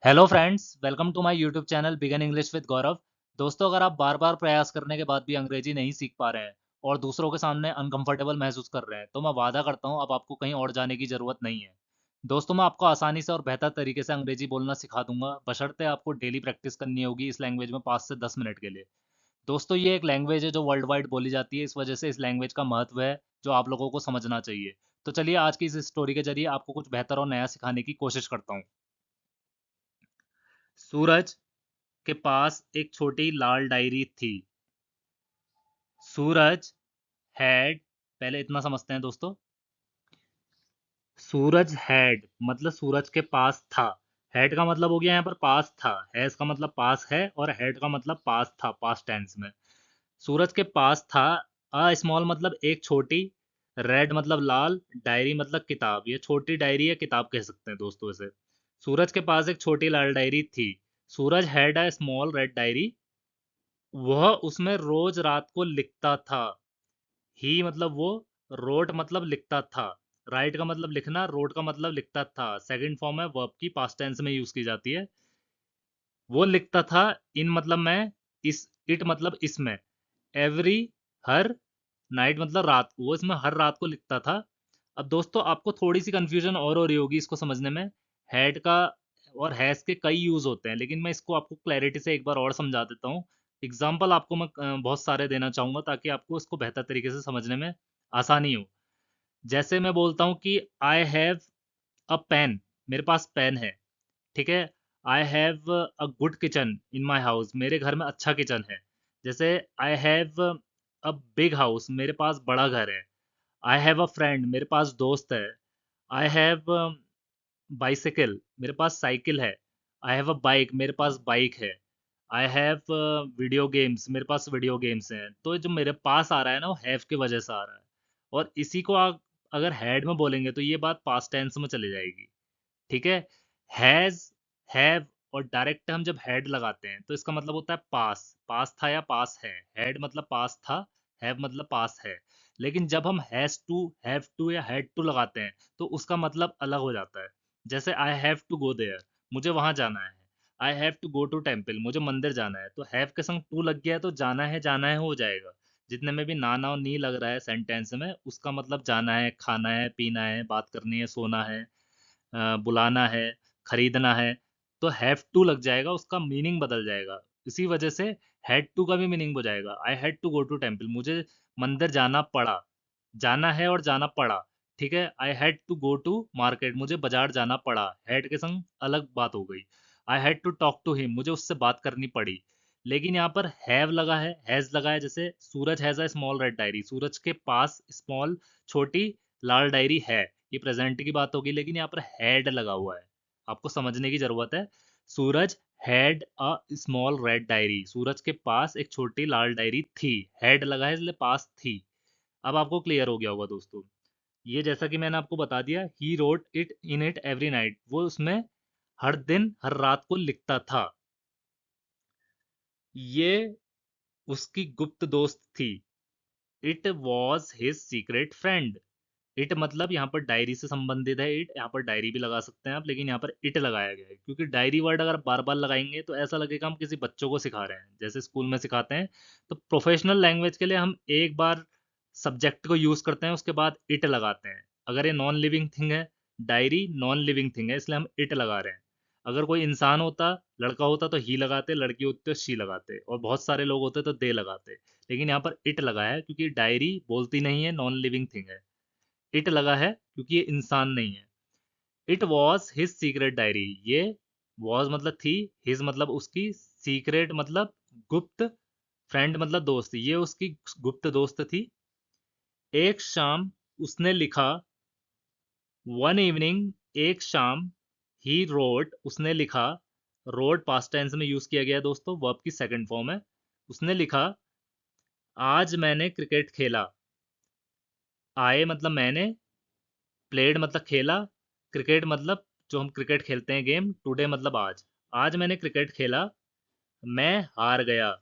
Hello friends, welcome to my YouTube channel begin English with Gaurav. दोस्तों, अगर आप बार बार प्रयास करने के बाद भी अंग्रेजी नहीं सीख पा रहे हैं और दूसरों के सामने अनकंफर्टेबल महसूस कर रहे हैं, तो मैं वादा करता हूं अब आपको कहीं और जाने की ज़रूरत नहीं है। दोस्तों, मैं आपको आसानी से और बेहतर तरीके से अंग्रेजी बोलना सिखा दूंगा, बशर्ते आपको डेली प्रैक्टिस करनी होगी इस लैंग्वेज में 5 से 10 मिनट के लिए। दोस्तों, ये एक लैंग्वेज है जो वर्ल्ड वाइड बोली जाती है, इस वजह से इस लैंग्वेज का महत्व है जो आप लोगों को समझना चाहिए। तो चलिए आज की इस स्टोरी के जरिए आपको कुछ बेहतर और नया सिखाने की कोशिश करता हूँ। सूरज के पास एक छोटी लाल डायरी थी। सूरज हैड, पहले इतना समझते हैं दोस्तों। सूरज हैड मतलब सूरज के पास था। हैड का मतलब हो गया यहाँ पर पास था, हैज का मतलब पास है और हैड का मतलब पास था, पास्ट टेंस में। सूरज के पास था। अ स्मॉल मतलब एक छोटी, रेड मतलब लाल, डायरी मतलब किताब। ये छोटी डायरी या किताब कह सकते हैं दोस्तों इसे। सूरज के पास एक छोटी लाल डायरी थी। Suraj had a small red diary. वह उसमें रोज रात को लिखता था। ही मतलब वो, रोट मतलब लिखता था। राइट का मतलब लिखना, रोट का मतलब लिखता था। सेकंड फॉर्म है वर्ब की, पास्ट टेंस में यूज की जाती है। वो लिखता था। इन मतलब मैं, इस, इट मतलब इसमें। एवरी, हर, नाइट मतलब रात को, वो इसमें हर रात को लिखता था। अब दोस्तों आपको थोड़ी सी कंफ्यूजन और हो रही होगी इसको समझने में। हैड का और हैज के कई यूज होते हैं, लेकिन मैं इसको आपको क्लैरिटी से एक बार और समझा देता हूँ। एग्जाम्पल आपको मैं बहुत सारे देना चाहूंगा ताकि आपको इसको बेहतर तरीके से समझने में आसानी हो। जैसे मैं बोलता हूँ कि आई हैव अ पेन, मेरे पास पेन है। ठीक है। I have a good kitchen in my house, मेरे घर में अच्छा किचन है। जैसे I have a big house, मेरे पास बड़ा घर है। आई हैव अ फ्रेंड, मेरे पास दोस्त है। आई हैव बाइसिकल, मेरे पास साइकिल है। आई हैव अ बाइक, मेरे पास बाइक है। आई हैव वीडियो गेम्स, मेरे पास वीडियो गेम्स हैं। तो जो मेरे पास आ रहा है ना, वो हैव की वजह से आ रहा है। और इसी को आप अगर हैड में बोलेंगे तो ये बात पास्ट टेंस में चली जाएगी। ठीक है। हैज, हैव और डायरेक्ट हम जब हैड लगाते हैं तो इसका मतलब होता है पास, पास था या पास है। हैड मतलब पास था, हैव मतलब पास है। लेकिन जब हम हैज टू, हैव टू या हैड टू लगाते हैं तो उसका मतलब अलग हो जाता है। जैसे I have to go there, मुझे वहां जाना है। I have to go to temple, मुझे मंदिर जाना है। तो हैव के संग टू लग गया है तो जाना है हो जाएगा। जितने में भी नाना और नी लग रहा है सेंटेंस में, उसका मतलब जाना है, खाना है, पीना है, बात करनी है, सोना है, बुलाना है, खरीदना है। तो हैव टू लग जाएगा, उसका मीनिंग बदल जाएगा। इसी वजह से हैड टू का भी मीनिंग हो जाएगा। I had to go to temple, मुझे मंदिर जाना पड़ा। जाना है और जाना पड़ा। ठीक है। I had to go to market, मुझे बाजार जाना पड़ा। हैड के संग अलग बात हो गई। I had to talk to him, मुझे उससे बात करनी पड़ी। लेकिन यहाँ पर हैव लगा है, हैज लगा है। जैसे Suraj has a small red diary, Suraj के पास स्मॉल, छोटी लाल डायरी है। ये प्रेजेंट की बात होगी, लेकिन यहाँ पर हैड लगा हुआ है, आपको समझने की जरूरत है। Suraj had a small red diary, Suraj के पास एक छोटी लाल डायरी थी। हैड लगा है इसलिए पास थी। अब आपको क्लियर हो गया होगा दोस्तों। ये जैसा कि मैंने आपको बता दिया, he wrote it in it every night, वो उसमें हर दिन हर रात को लिखता था। ये उसकी गुप्त दोस्त थी। It was his secret friend. It मतलब यहाँ पर डायरी से संबंधित है। इट यहाँ पर डायरी भी लगा सकते हैं आप, लेकिन यहाँ पर इट लगाया गया है क्योंकि डायरी वर्ड अगर बार बार लगाएंगे तो ऐसा लगेगा हम किसी बच्चों को सिखा रहे हैं, जैसे स्कूल में सिखाते हैं। तो प्रोफेशनल लैंग्वेज के लिए हम एक बार सब्जेक्ट को यूज करते हैं, उसके बाद इट लगाते हैं। अगर ये नॉन लिविंग थिंग है, डायरी नॉन लिविंग थिंग है, इसलिए हम इट लगा रहे हैं। अगर कोई इंसान होता, लड़का होता तो ही लगाते, लड़की होती तो शी लगाते, और बहुत सारे लोग होते तो दे लगाते। लेकिन यहाँ पर इट लगाया है क्योंकि डायरी बोलती नहीं है, नॉन लिविंग थिंग है। इट लगा है क्योंकि ये इंसान नहीं है। It was his secret diary, ये वॉज मतलब थी, हिज मतलब उसकी, सीक्रेट मतलब गुप्त, फ्रेंड मतलब दोस्त, ये उसकी गुप्त दोस्त थी। एक शाम उसने लिखा, वन इवनिंग, एक शाम, ही रोट उसने लिखा। रोट पास्ट टेंस में यूज किया गया है दोस्तों, वर्ब की सेकंड फॉर्म है। उसने लिखा, आज मैंने क्रिकेट खेला। आए मतलब मैंने, प्लेड मतलब खेला, क्रिकेट मतलब जो हम क्रिकेट खेलते हैं गेम, टुडे मतलब आज। आज मैंने क्रिकेट खेला, मैं हार गया।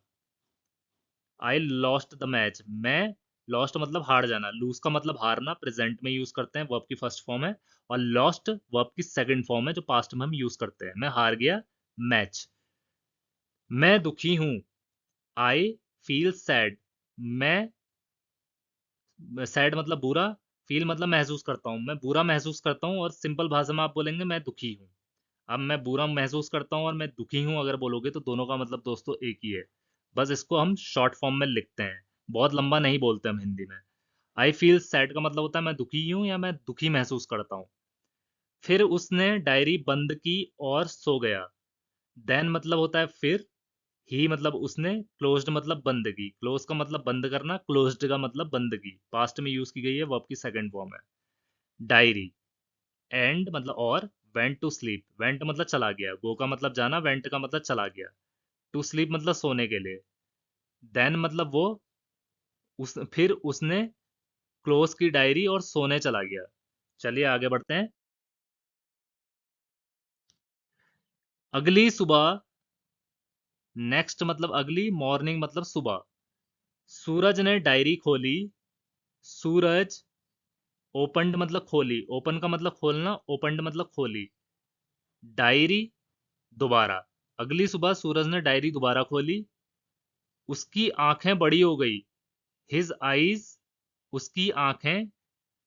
आई लॉस्ट द मैच, मैं लॉस्ट मतलब हार जाना, लूज का मतलब हारना, प्रेजेंट में यूज करते हैं, वर्ब की फर्स्ट फॉर्म है, और लॉस्ट वर्ब की सेकंड फॉर्म है जो पास्ट में हम यूज करते हैं। मैं हार गया, मैच। मैं दुखी हूं, आई फील सैड। मैं सैड मतलब बुरा, फील मतलब महसूस करता हूँ, मैं बुरा महसूस करता हूँ, और सिंपल भाषा में आप बोलेंगे मैं दुखी हूँ। अब मैं बुरा महसूस करता हूँ और मैं दुखी हूँ अगर बोलोगे तो दोनों का मतलब दोस्तों एक ही है। बस इसको हम शॉर्ट फॉर्म में लिखते हैं, बहुत लंबा नहीं बोलते हम हिंदी में। आई फील सैड का मतलब होता है मैं दुखी हूँ या मैं दुखी महसूस करता हूँ। फिर उसने डायरी बंद की और सो गया। देन मतलब होता है फिर। ही मतलब उसने, क्लोज्ड मतलब बंद की, क्लोज का मतलब बंद करना, क्लोज्ड का मतलब बंद की, पास्ट में यूज की गई है, वर्ब की सेकंड फॉर्म है। डायरी, एंड मतलब और, वेंट टू स्लीप, वेंट मतलब चला गया, गो का मतलब जाना, वेंट का मतलब चला गया, टू स्लीप मतलब सोने के लिए। देन मतलब वो, फिर उसने क्लोज की डायरी और सोने चला गया। चलिए आगे बढ़ते हैं। अगली सुबह, नेक्स्ट मतलब अगली, मॉर्निंग मतलब सुबह। सूरज ने डायरी खोली, सूरज, ओपनड मतलब खोली, ओपन का मतलब खोलना, ओपनड मतलब खोली, डायरी दोबारा। अगली सुबह सूरज ने डायरी दोबारा खोली, उसकी आंखें बड़ी हो गई, हिज आईज, उसकी आंखें।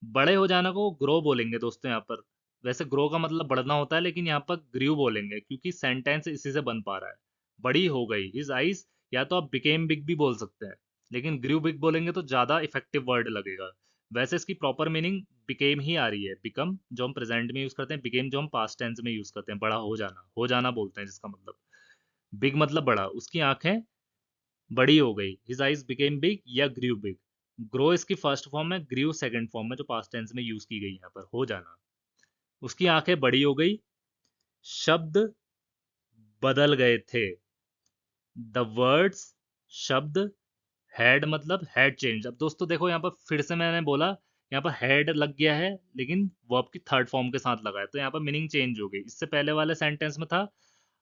बड़े हो जाना को ग्रो बोलेंगे दोस्तों यहाँ पर। वैसे ग्रो का मतलब बढ़ना होता है, लेकिन यहाँ पर ग्रीव बोलेंगे क्योंकि सेंटेंस इसी से बन पा रहा है। बड़ी हो गई, हिज आईज, या तो आप बिकेम बिग भी बोल सकते हैं, लेकिन ग्रीव बिग बोलेंगे तो ज्यादा इफेक्टिव वर्ड लगेगा। वैसे इसकी प्रॉपर मीनिंग बिकेम ही आ रही है। बिकम जो हम प्रेजेंट में यूज करते हैं, बिकेम जो हम पास्ट टेंस में यूज करते हैं, बड़ा हो जाना बोलते हैं जिसका मतलब। बिग मतलब बड़ा, उसकी आंखें बड़ी हो गई, हिज आइज बिकेम बिग या ग्रीव बिग। ग्रो इसकी फर्स्ट फॉर्म है, ग्रीव सेकंड फॉर्म में जो पास्ट टेंस में यूज की गई यहाँ पर, हो जाना। उसकी आंखें बड़ी हो गई, शब्द बदल गए थे, द वर्ड्स, शब्द, हैड मतलब हैड चेंज। अब दोस्तों देखो यहाँ पर फिर से मैंने बोला, यहाँ पर हैड लग गया है लेकिन वर्ब की थर्ड फॉर्म के साथ लगा है, तो यहाँ पर मीनिंग चेंज हो गई। इससे पहले वाले सेंटेंस में था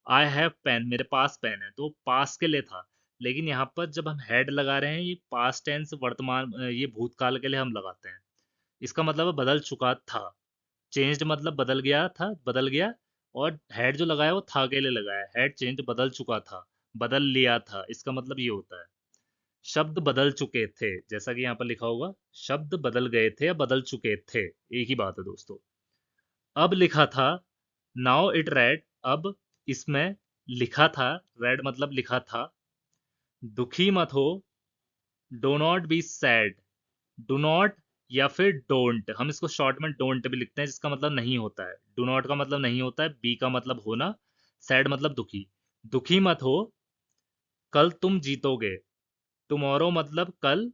आई हैव पेन, मेरे पास पेन है, तो पास के लिए था। लेकिन यहाँ पर जब हम हैड लगा रहे हैं, ये पास्ट टेंस वर्तमान, ये भूतकाल के लिए हम लगाते हैं। इसका मतलब है बदल चुका था। चेंज्ड मतलब बदल गया था, बदल गया। और हैड जो लगाया वो था के लिए लगाया है, हैड चेंज बदल चुका था, बदल लिया था, इसका मतलब ये होता है। शब्द बदल चुके थे, जैसा कि यहाँ पर लिखा होगा, शब्द बदल गए थे या बदल चुके थे, एक ही बात है दोस्तों। अब लिखा था, नाउ इट रेड, अब इसमें लिखा था, रेड मतलब लिखा था। दुखी मत हो, do not be sad, do not या फिर डोंट, हम इसको शॉर्ट में डोंट भी लिखते हैं जिसका मतलब नहीं होता है। डू नॉट का मतलब नहीं होता है, बी का मतलब होना, सैड मतलब दुखी। दुखी मत हो, कल तुम जीतोगे, टुमारो मतलब कल,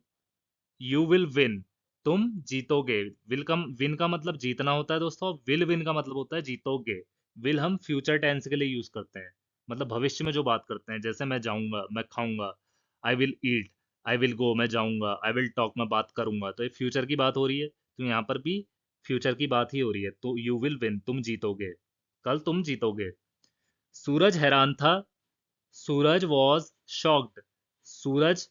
यू विल विन, तुम जीतोगे। विन का मतलब जीतना होता है दोस्तों, विल विन का मतलब होता है जीतोगे। विल हम फ्यूचर टेंस के लिए यूज करते हैं, मतलब भविष्य में जो बात करते हैं, जैसे मैं जाऊंगा, मैं खाऊंगा, I will eat, I will go, मैं जाऊंगा, आई विल टॉक, मैं बात करूंगा, तो ये फ्यूचर की बात हो रही है, तो यहाँ पर भी फ्यूचर की बात ही हो रही है, तो यू विल विन, तुम जीतोगे, कल तुम जीतोगे। सूरज हैरान था, सूरज वॉज शॉक्ड, सूरज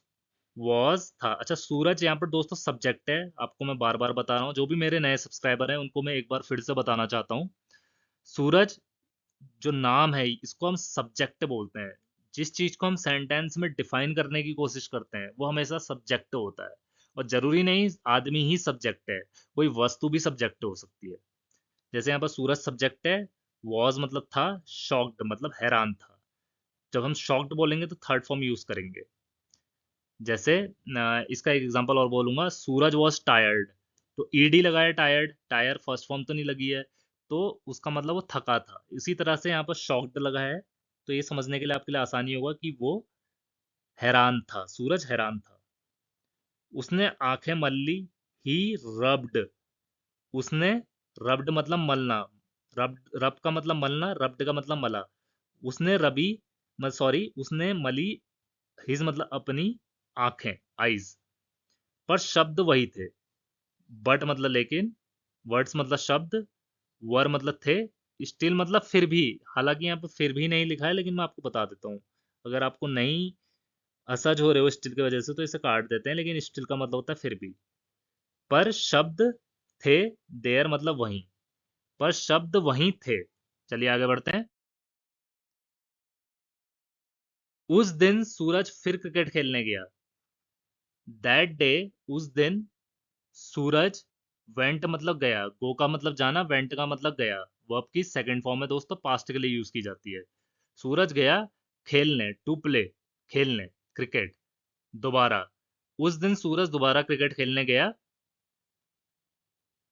वॉज था। अच्छा, सूरज यहाँ पर दोस्तों सब्जेक्ट है, आपको मैं बार बार बता रहा हूँ, जो भी मेरे नए सब्सक्राइबर हैं उनको मैं एक बार फिर से बताना चाहता हूँ। सूरज जो नाम है इसको हम सब्जेक्ट बोलते हैं। जिस चीज को हम सेंटेंस में डिफाइन करने की कोशिश करते हैं वो हमेशा सब्जेक्ट होता है। और जरूरी नहीं आदमी ही सब्जेक्ट है, कोई वस्तु भी सब्जेक्ट हो सकती है। जैसे यहाँ पर सूरज सब्जेक्ट है, वॉज मतलब था, शॉक्ड मतलब हैरान था। जब हम शॉक्ड बोलेंगे तो थर्ड फॉर्म यूज करेंगे। जैसे इसका एक एग्जांपल और बोलूंगा, सूरज वॉज टायर्ड, तो ईडी लगाया, टायर्ड, टायर फर्स्ट फॉर्म तो नहीं लगी है, तो उसका मतलब वो थका था। इसी तरह से यहाँ पर शॉक्ड लगा है, तो ये समझने के लिए आपके लिए आसानी होगा कि वो हैरान था, सूरज हैरान था। उसने आंखें मल ली, ही रब्ड, उसने, रब्ड मतलब मलना, रब रब का मतलब मलना, रब्ड का मतलब मला। उसने रबी, सॉरी उसने मली, हिज मतलब अपनी, आंखें, आईज। पर शब्द वही थे, बट मतलब लेकिन, वर्ड्स मतलब शब्द, वर मतलब थे, स्टिल मतलब फिर भी। हालांकि यहाँ पर फिर भी नहीं लिखा है, लेकिन मैं आपको बता देता हूँ, अगर आपको नहीं असहज हो रहे हो स्टिल की वजह से तो इसे काट देते हैं, लेकिन स्टिल का मतलब होता है फिर भी। पर शब्द थे, देयर मतलब वहीं, पर शब्द वहीं थे। चलिए आगे बढ़ते हैं। उस दिन सूरज फिर क्रिकेट खेलने गया। दैट डे, उस दिन, सूरज, वेंट मतलब गया, गो का मतलब जाना, वेंट का मतलब गया। वर्ब की सेकंड फॉर्म में दोस्तों पास्ट के लिए यूज की जाती है। सूरज गया खेलने, टू प्ले, खेलने, क्रिकेट, दोबारा। उस दिन सूरज दोबारा क्रिकेट खेलने गया।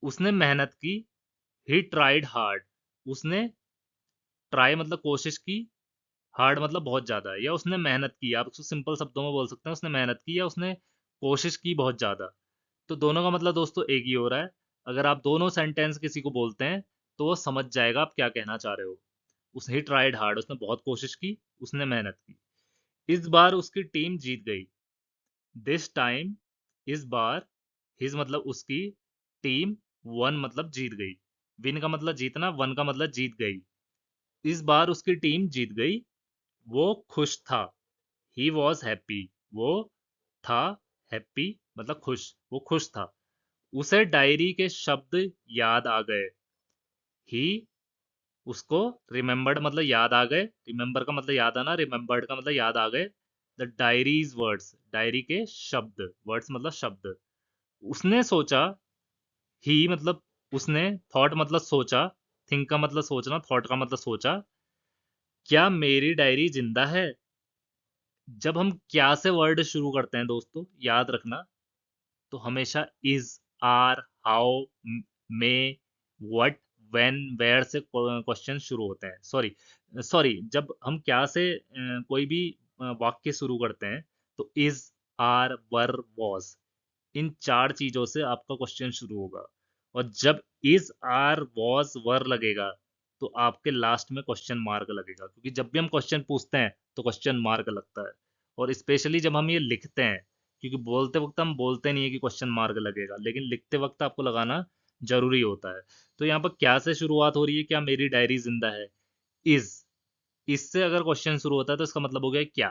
उसने मेहनत की, ही ट्राइड हार्ड। उसने, ट्राई मतलब कोशिश की, हार्ड मतलब बहुत ज्यादा, या उसने मेहनत की। आप उसको सिंपल शब्दों में बोल सकते हैं, उसने मेहनत की या उसने कोशिश की बहुत ज्यादा। तो दोनों का मतलब दोस्तों एक ही हो रहा है। अगर आप दोनों सेंटेंस किसी को बोलते हैं तो वो समझ जाएगा आप क्या कहना चाह रहे हो। उसने ही ट्राइड हार्ड, उसने बहुत कोशिश की, उसने मेहनत की। इस बार उसकी टीम जीत गई। दिस टाइम, इस बार, हिज मतलब उसकी, टीम, वन मतलब जीत गई। विन का मतलब जीतना, वन का मतलब जीत गई। इस बार उसकी टीम जीत गई। वो खुश था। He was happy. वो था, हैप्पी मतलब खुश, वो खुश था। उसे डायरी के शब्द याद आ गए। ही, उसको, रिमेम्बर्ड मतलब याद आ गए। रिमेम्बर का मतलब याद आना, रिमेम्बर्ड का मतलब याद आ गए। द डायरीज वर्ड्स, डायरी के शब्द, वर्ड्स मतलब शब्द। उसने सोचा, ही मतलब उसने, थॉट मतलब सोचा, थिंक का मतलब सोचना, थॉट का मतलब सोचा, क्या मेरी डायरी जिंदा है। जब हम क्या से वर्ड शुरू करते हैं दोस्तों, याद रखना, तो हमेशा is, are, how, may, what, when, where से क्वेश्चन शुरू होते हैं। सॉरी, जब हम क्या से कोई भी वाक्य शुरू करते हैं तो इज, आर, वर, वॉज, इन चार चीजों से आपका क्वेश्चन शुरू होगा। और जब इज, आर, वॉज, वर लगेगा तो आपके लास्ट में क्वेश्चन मार्क लगेगा, क्योंकि जब भी हम क्वेश्चन पूछते हैं तो क्वेश्चन मार्क लगता है। और स्पेशली जब हम ये लिखते हैं, क्योंकि बोलते वक्त हम बोलते नहीं है कि क्वेश्चन मार्क लगेगा, लेकिन लिखते वक्त आपको लगाना जरूरी होता है। तो यहाँ पर क्या से शुरुआत हो रही है, क्या मेरी डायरी जिंदा है, इज, इससे अगर क्वेश्चन शुरू होता है तो इसका मतलब हो गया क्या।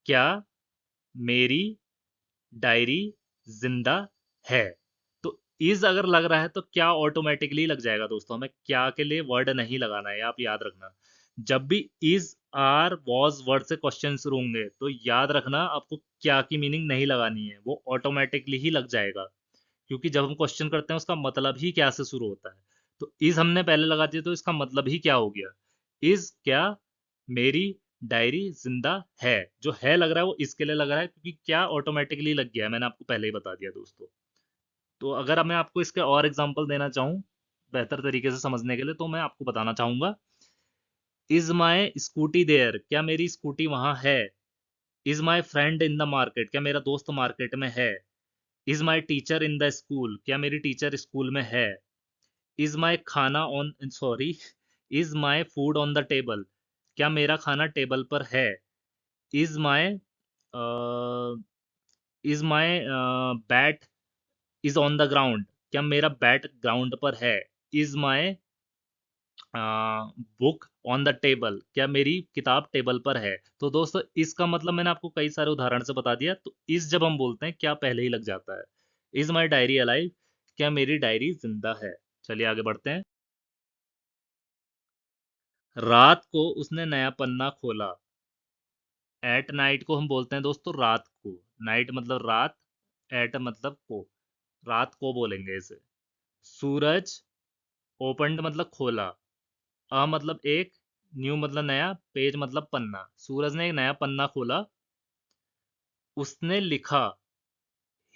क्या मेरी डायरी जिंदा है। तो इज अगर लग रहा है तो क्या ऑटोमेटिकली लग जाएगा दोस्तों, हमें क्या के लिए वर्ड नहीं लगाना है, आप याद रखना। जब भी इज, आर, वॉज वर्ड से क्वेश्चन शुरू होंगे तो याद रखना आपको क्या की मीनिंग नहीं लगानी है, वो ऑटोमेटिकली ही लग जाएगा। क्योंकि जब हम क्वेश्चन करते हैं उसका मतलब ही क्या से शुरू होता है। तो इज हमने पहले लगा दिया तो इसका मतलब ही क्या हो गया। इज क्या मेरी डायरी जिंदा है। जो है लग रहा है वो इसके लिए लग रहा है क्योंकि क्या ऑटोमेटिकली लग गया है, मैंने आपको पहले ही बता दिया दोस्तों। तो अगर मैं आपको इसके और एग्जांपल देना चाहूँ बेहतर तरीके से समझने के लिए, तो मैं आपको बताना चाहूंगा, इज माई स्कूटी देयर, क्या मेरी स्कूटी वहां है। Is my friend in the market, क्या मेरा दोस्त मार्केट में है। Is my teacher in the school, क्या मेरी टीचर स्कूल में है। इज माई खाना on, sorry, is my food on the table, क्या मेरा खाना टेबल पर है। Is my, is my bat is on the ground, क्या मेरा बैट ग्राउंड पर है। Is my book on the table, क्या मेरी किताब टेबल पर है। तो दोस्तों इसका मतलब मैंने आपको कई सारे उदाहरण से बता दिया। तो इस जब हम बोलते हैं क्या पहले ही लग जाता है। इज माई डायरी अलाइव, क्या मेरी डायरी जिंदा है। चलिए आगे बढ़ते हैं। रात को उसने नया पन्ना खोला। एट नाइट को हम बोलते हैं दोस्तों रात को। नाइट मतलब रात, एट मतलब को, रात को बोलेंगे इसे। सूरज, ओपनड मतलब खोला, अ मतलब एक, न्यू मतलब नया, पेज मतलब पन्ना। सूरज ने एक नया पन्ना खोला। उसने लिखा,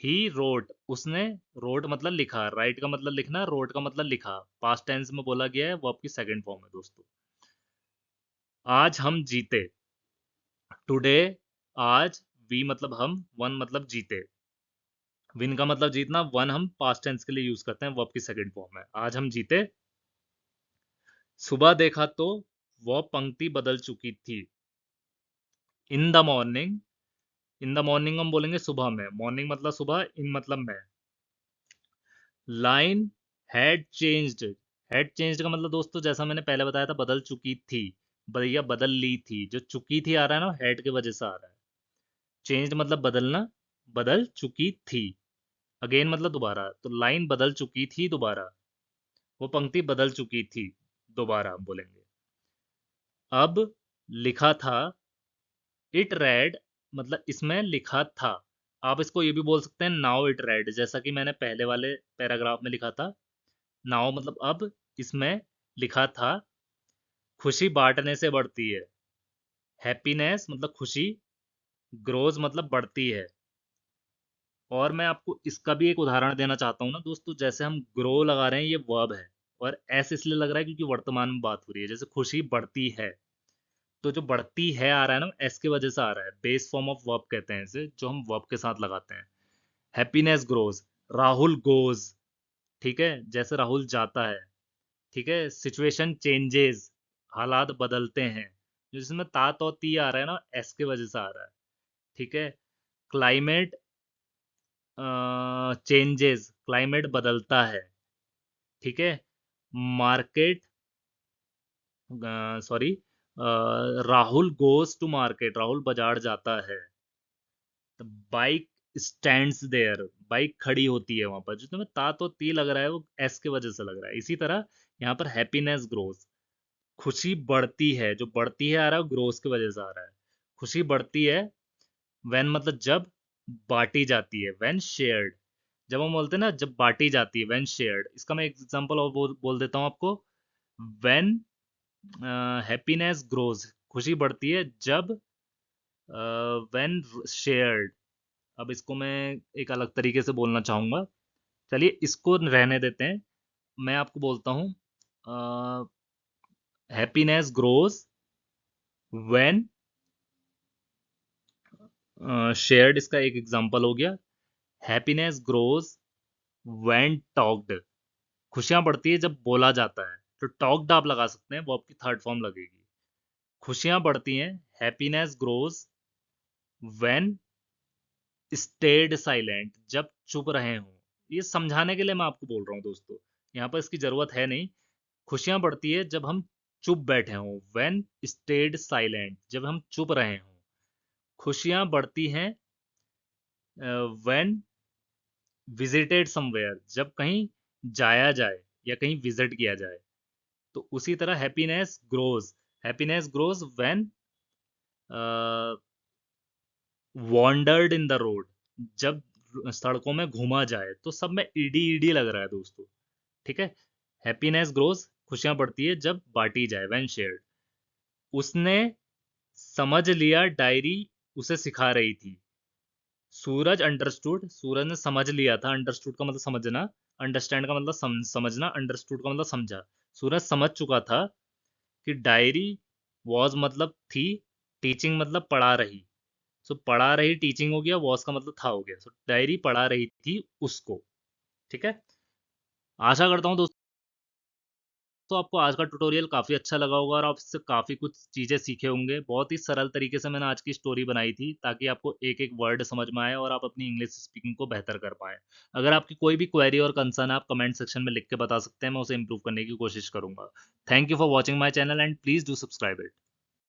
ही रोट, उसने, रोट मतलब लिखा, राइट का मतलब लिखना, रोट का मतलब लिखा। पास्ट टेंस में बोला गया है, वो आपकी सेकंड फॉर्म है दोस्तों। आज हम जीते। टुडे, आज, वी मतलब हम, वन मतलब जीते। विन का मतलब जीतना, वन हम पास्ट टेंस के लिए यूज करते हैं, वो आपकी सेकंड फॉर्म है। आज हम जीते। सुबह देखा तो वह पंक्ति बदल चुकी थी। In the morning, in the morning हम बोलेंगे सुबह में, मॉर्निंग मतलब सुबह, इन मतलब में। Line had changed, had changed का मतलब दोस्तों जैसा मैंने पहले बताया था, बदल चुकी थी, भैया बदल ली थी। जो चुकी थी आ रहा है ना, हैड की वजह से आ रहा है। चेंज्ड मतलब बदलना, बदल चुकी थी। अगेन मतलब दोबारा, तो लाइन बदल चुकी थी दोबारा, वो पंक्ति बदल चुकी थी दोबारा बोलेंगे। अब लिखा था, इट रेड मतलब इसमें लिखा था। आप इसको ये भी बोल सकते हैं नाउ इट रेड, जैसा कि मैंने पहले वाले पैराग्राफ में लिखा था। नाउ मतलब अब, इसमें लिखा था, खुशी बांटने से बढ़ती है। हैप्पीनेस मतलब खुशी, ग्रोज मतलब बढ़ती है। और मैं आपको इसका भी एक उदाहरण देना चाहता हूँ ना दोस्तों, जैसे हम ग्रो लगा रहे हैं, ये वर्ब है, और एस इसलिए लग रहा है क्योंकि वर्तमान में बात हो रही है। जैसे खुशी बढ़ती है, तो जो बढ़ती है आ रहा है ना, एस की वजह से आ रहा है। बेस फॉर्म ऑफ वर्ब कहते हैं इसे, जो हम वर्ब के साथ लगाते हैं। हैप्पीनेस ग्रोज, राहुल गोज, ठीक है, जैसे राहुल जाता है। ठीक है, सिचुएशन चेंजेस, हालात बदलते हैं, जिसमें तात और ती आ रहा है ना, एस की वजह से आ रहा है। ठीक है, क्लाइमेट चेंजेस, क्लाइमेट बदलता है। ठीक है, market, sorry, Rahul goes to market, Rahul बाजार जाता है। बाइक स्टैंड्स देयर, बाइक खड़ी होती है वहां पर। जिसमें में ता तो ती लग रहा है, वो एस के वजह से लग रहा है। इसी तरह यहाँ पर हैप्पीनेस ग्रोस, खुशी बढ़ती है, जो बढ़ती है आ रहा है, ग्रोस की वजह से आ रहा है। खुशी बढ़ती है, व्हेन मतलब जब, बांटी जाती है, व्हेन शेयर्ड, जब हम बोलते हैं ना जब बांटी जाती है, व्हेन शेयर्ड। इसका मैं एग्जांपल और बोल देता हूँ आपको। व्हेन हैप्पीनेस ग्रोज, खुशी बढ़ती है जब, व्हेन शेयर्ड। अब इसको मैं एक अलग तरीके से बोलना चाहूंगा, चलिए इसको रहने देते हैं। मैं आपको बोलता हूँ, हैप्पीनेस ग्रोज व्हेन शेयर्ड, इसका एक एग्जांपल हो गया। हैप्पीनेस ग्रोज व्हेन टॉक्ड, खुशियां बढ़ती है जब बोला जाता है। तो टॉक्ड आप लगा सकते हैं, वो आपकी थर्ड फॉर्म लगेगी। खुशियां बढ़ती हैं, happiness grows when stayed silent, जब चुप रहे हों। ये समझाने के लिए मैं आपको बोल रहा हूँ दोस्तों, यहाँ पर इसकी जरूरत है नहीं। खुशियां बढ़ती है जब हम चुप बैठे हों, व्हेन स्टेड साइलेंट, जब हम चुप रहे हों। खुशियां बढ़ती हैं व्हेन विजिटेड समवेयर, जब कहीं जाया जाए या कहीं विजिट किया जाए। तो उसी तरह happiness grows when wandered in the road, जब सड़कों में घूमा जाए। तो सब में ईडी ईडी लग रहा है दोस्तों। ठीक है, हैप्पीनेस ग्रोज, खुशियां बढ़ती है जब बांटी जाए, व्हेन शेयर्ड। उसने समझ लिया, डायरी उसे सिखा रही थी। सूरज अंडरस्टूड, सूरज ने समझ लिया था। अंडरस्टूड का मतलब समझना, अंडरस्टैंड का मतलब समझना, अंडरस्टूड का मतलब समझा। सूरज समझ चुका था कि डायरी वॉज मतलब थी, टीचिंग मतलब पढ़ा रही। सो पढ़ा रही टीचिंग हो गया, वॉज का मतलब था हो गया। सो डायरी पढ़ा रही थी उसको। ठीक है, आशा करता हूँ दोस्तों आपको आज का ट्यूटोरियल काफ़ी अच्छा लगा होगा और आप इससे काफ़ी कुछ चीज़ें सीखे होंगे। बहुत ही सरल तरीके से मैंने आज की स्टोरी बनाई थी, ताकि आपको एक एक वर्ड समझ में आए और आप अपनी इंग्लिश स्पीकिंग को बेहतर कर पाएँ। अगर आपकी कोई भी क्वेरी और कंसर्न है, आप कमेंट सेक्शन में लिख के बता सकते हैं, मैं उसे इम्प्रूव करने की कोशिश करूंगा। Thank you for watching my channel and please do subscribe it.